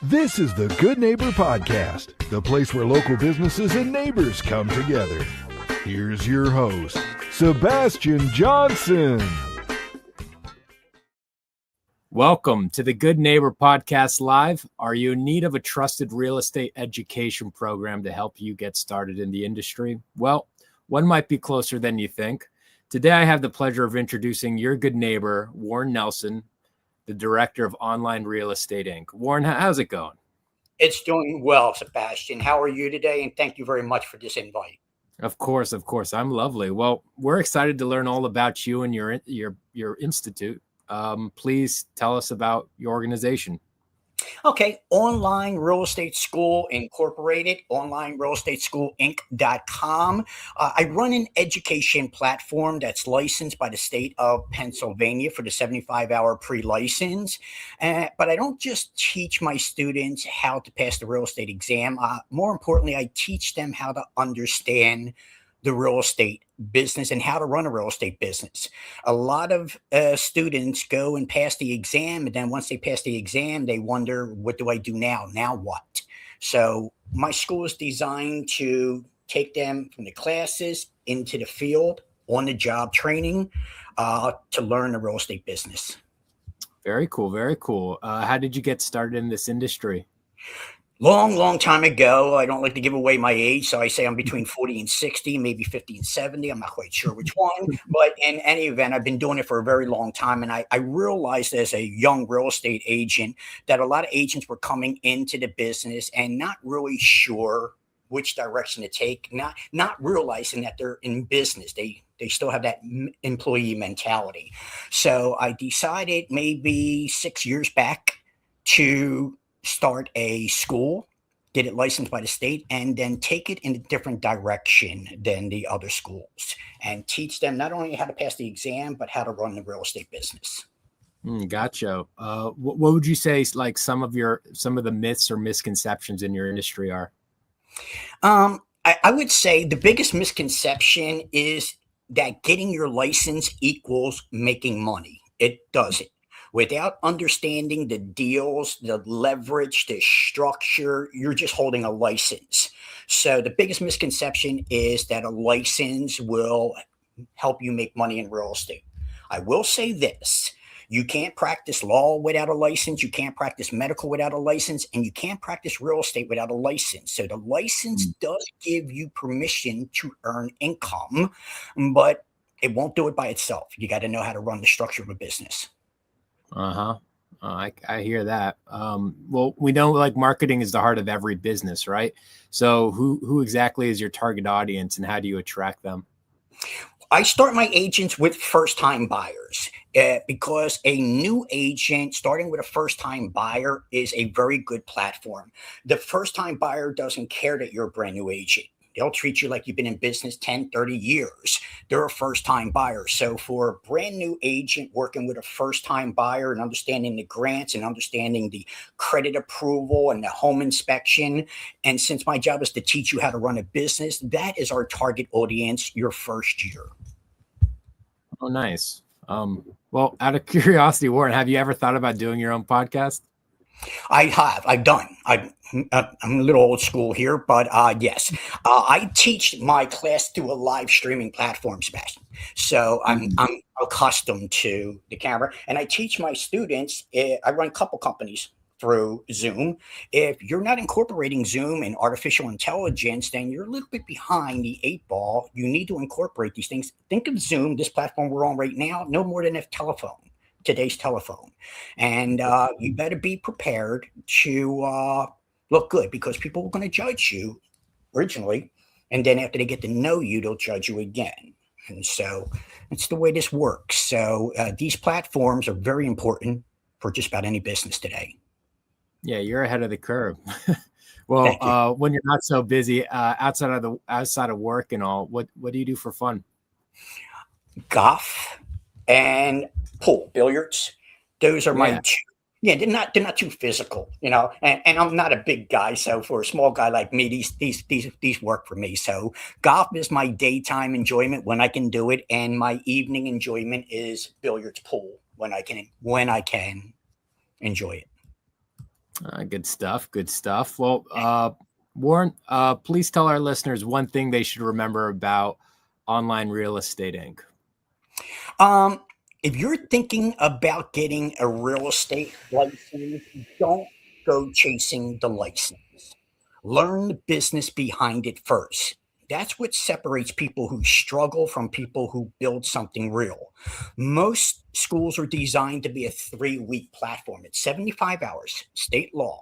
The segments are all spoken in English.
This is the Good Neighbor Podcast, the place where local businesses and neighbors come together. Here's your host, Sebastian Johnson. Welcome to the Good Neighbor Podcast Live. Are you in need of a trusted real estate education program to help you get started in the industry? Well, one might be closer than you think. Today, I have the pleasure of introducing your good neighbor, Warren Nelson, the director of Online Real Estate Inc. Warren, how's it going? It's doing well, Sebastian. How are you today? And thank you very much for this invite. Of course. I'm lovely. Well, we're excited to learn all about you and your institute. Please tell us about your organization. Okay. Online Real Estate School Incorporated, onlinerealestatesschoolinc.com. I run an education platform that's licensed by the state of Pennsylvania for the 75-hour pre-license. But I don't just teach my students how to pass the real estate exam. More importantly, I teach them how to understand the real estate business and how to run a real estate business. A lot of students go and pass the exam, and then once they pass the exam, they wonder, what do I do now? Now what? So my school is designed to take them from the classes into the field, on the job training to learn the real estate business. Very cool. Very cool. How did you get started in this industry? Long time ago. I don't like to give away my age, so I say I'm between 40 and 60, maybe 50 and 70. I'm not quite sure which one, but in any event, I've been doing it for a very long time. And I realized as a young real estate agent that a lot of agents were coming into the business and not really sure which direction to take, not realizing that they're in business. They still have that employee mentality. So I decided maybe 6 years back to start a school, get it licensed by the state, and then take it in a different direction than the other schools and teach them not only how to pass the exam, but how to run the real estate business. Gotcha. What would you say like some of the myths or misconceptions in your industry are? I would say the biggest misconception is that getting your license equals making money. It doesn't. Without understanding the deals, the leverage, the structure, you're just holding a license. So the biggest misconception is that a license will help you make money in real estate. I will say this. You can't practice law without a license. You can't practice medical without a license. And you can't practice real estate without a license. So the license does give you permission to earn income, but it won't do it by itself. You got to know how to run the structure of a business. I hear that. Well, we know like marketing is the heart of every business, right? So who exactly is your target audience and how do you attract them? I start my agents with first-time buyers because a new agent starting with a first-time buyer is a very good platform. The first-time buyer doesn't care that you're a brand new agent. They'll treat you like you've been in business 10, 30 years. They're a first-time buyer. So for a brand new agent working with a first-time buyer and understanding the grants and understanding the credit approval and the home inspection, and since my job is to teach you how to run a business, that is our target audience your first year. Oh, nice. Well, out of curiosity, Warren, have you ever thought about doing your own podcast? I have. I've done. I'm a little old school here, but yes, I teach my class through a live streaming platform, Sebastian. So I'm accustomed to the camera, and I teach my students. I run a couple companies through Zoom. If you're not incorporating Zoom and artificial intelligence, then you're a little bit behind the 8 ball. You need to incorporate these things. Think of Zoom, this platform we're on right now, no more than a telephone. Today's telephone. And you better be prepared to look good because people are going to judge you originally. And then after they get to know you, they'll judge you again. And so it's the way this works. So these platforms are very important for just about any business today. Yeah, you're ahead of the curve. Well, when you're not so busy outside of work and all, what do you do for fun? Golf and pool, billiards. Those are my two. Yeah, they're not too physical, and I'm not a big guy, so for a small guy like me, these work for me. So golf is my daytime enjoyment when I can do it, and my evening enjoyment is billiards, pool when I can enjoy it. Good stuff. Good stuff. Well, Warren, please tell our listeners one thing they should remember about Online Real Estate Inc. If you're thinking about getting a real estate license, don't go chasing the license. Learn the business behind it first. That's what separates people who struggle from people who build something real. Most schools are designed to be a 3-week platform. It's 75 hours, state law,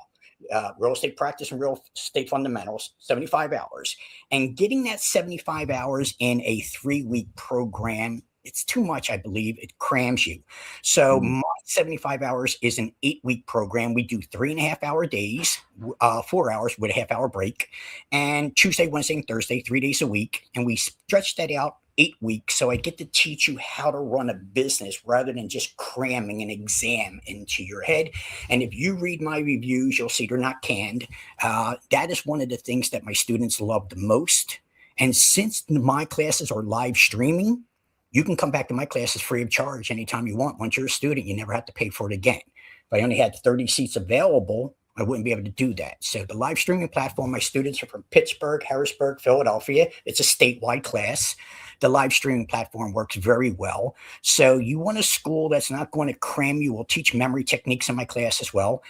real estate practice and real estate fundamentals, 75 hours. And getting that 75 hours in a 3-week program, it's too much, I believe. It crams you. So my 75 hours is an 8-week program. We do 3.5-hour days, 4 hours with a half-hour break, and Tuesday, Wednesday, and Thursday, 3 days a week. And we stretch that out 8 weeks. So I get to teach you how to run a business rather than just cramming an exam into your head. And if you read my reviews, you'll see they're not canned. That is one of the things that my students love the most. And since my classes are live streaming, you can come back to my classes free of charge anytime you want. Once you're a student, you never have to pay for it again. If I only had 30 seats available, I wouldn't be able to do that. So the live streaming platform, my students are from Pittsburgh, Harrisburg, Philadelphia. It's a statewide class. The live streaming platform works very well. So you want a school that's not going to cram you. We'll teach memory techniques in my class as well.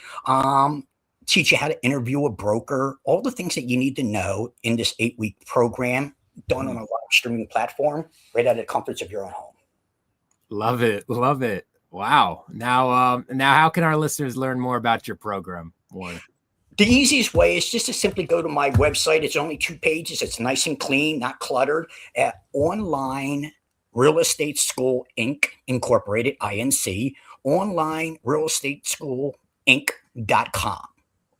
Teach you how to interview a broker, all the things that you need to know in this 8-week program, done on a live streaming platform, right out of the comforts of your own home. Love it. Love it. Wow. Now how can our listeners learn more about your program, Warren? The easiest way is just to simply go to my website. It's only 2 pages. It's nice and clean, not cluttered, at Online Real Estate School Inc. Incorporated, INC, Online Real Estate School Inc.com.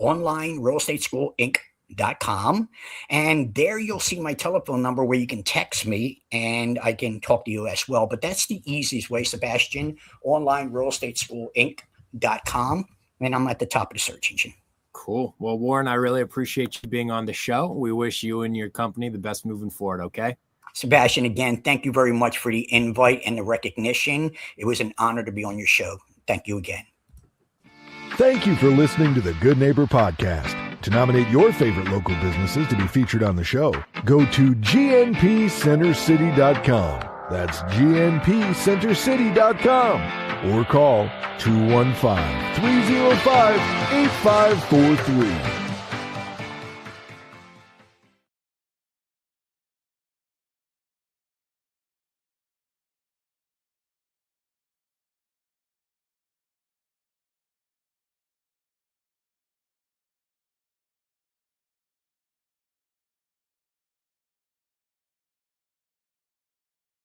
Online Real Estate School Inc.com. And there you'll see my telephone number where you can text me and I can talk to you as well. But that's the easiest way, Sebastian. Online Real Estate School Inc.com. And I'm at the top of the search engine. Cool. Well, Warren, I really appreciate you being on the show. We wish you and your company the best moving forward. Okay. Sebastian, again, thank you very much for the invite and the recognition. It was an honor to be on your show. Thank you again. Thank you for listening to the Good Neighbor Podcast. To nominate your favorite local businesses to be featured on the show, go to gnpcentercity.com. That's gnpcentercity.com. Or call 215-305-8543.